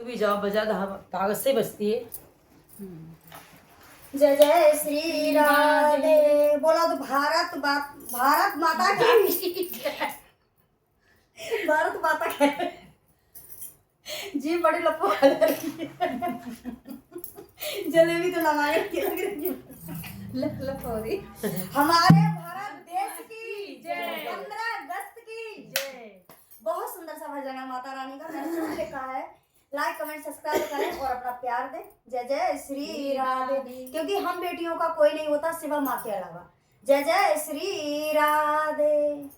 तो भी जाओ बजा कागज से बजती है। जय जय श्री राधे। बोला तो भारत माता की भारत माता की जी बड़ी लपो जलेबी तो लमाए की लग रही है। लप हो रही। हमारे भारत देश की जय। 15 अगस्त की जय। बहुत सुंदर सा भजन है माता रानी का, मैंने सुन के कहा है। लाइक कमेंट सब्सक्राइब करें और अपना प्यार दें। जय जय श्री राधे। क्योंकि हम बेटियों का कोई नहीं होता सिवा माँ के अलावा। जय जय श्री राधे।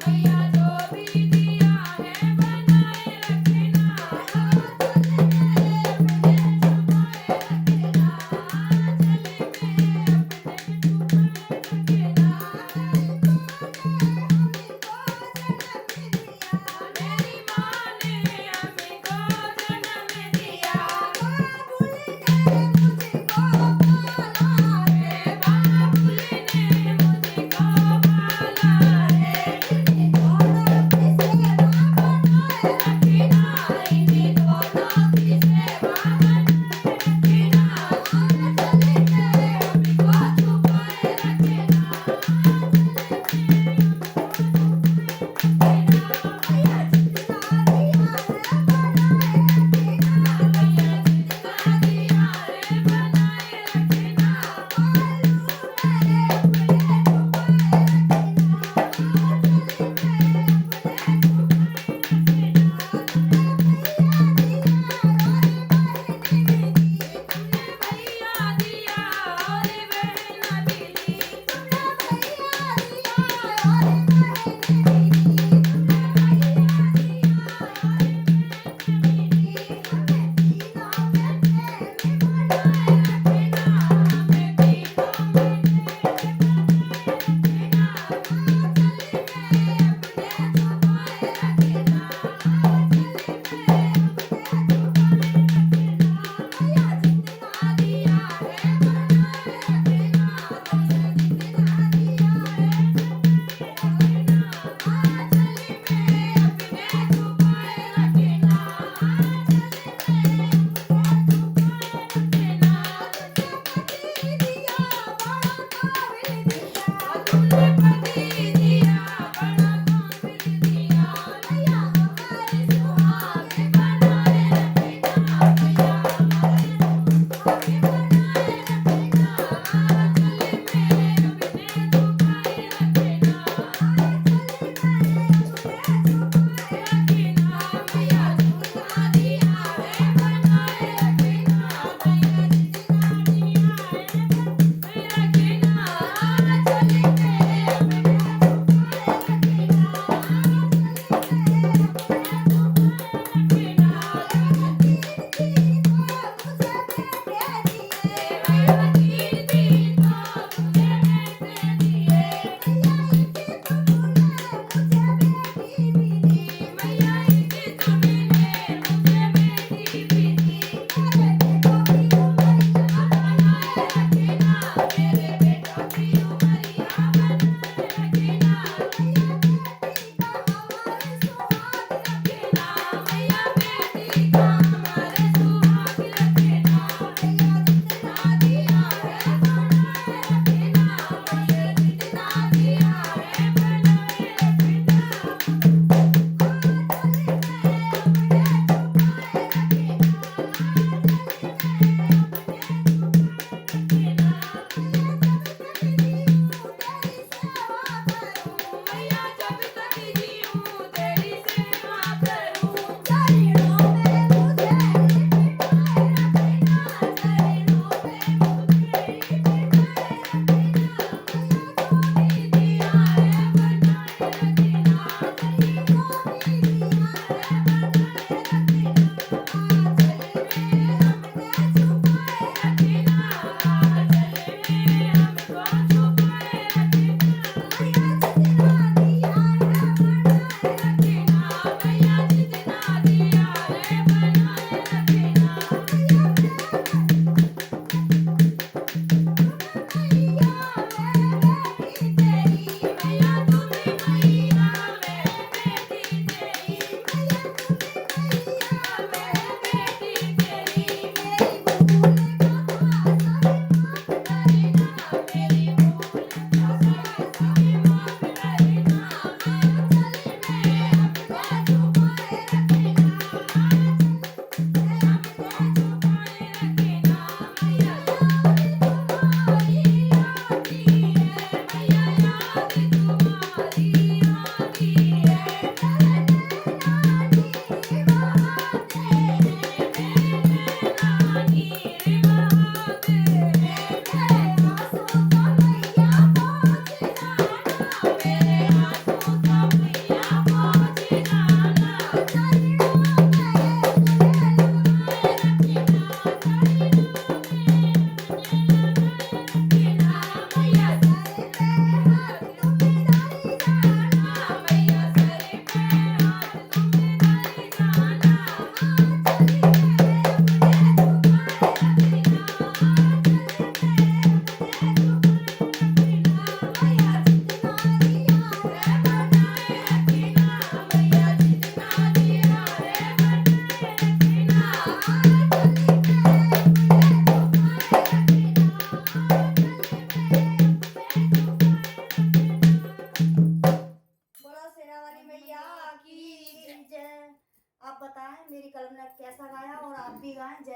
मैया जो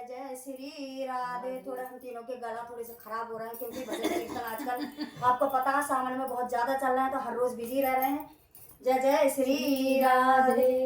जय जय श्री राधे। थोड़ा हम तीनों के गला थोड़े से खराब हो रहे हैं क्योंकि भजन कीर्तन आजकल आपको पता है सावन में बहुत ज्यादा चल रहा है तो हर रोज बिजी रह रहे हैं। जय जय श्री राधे।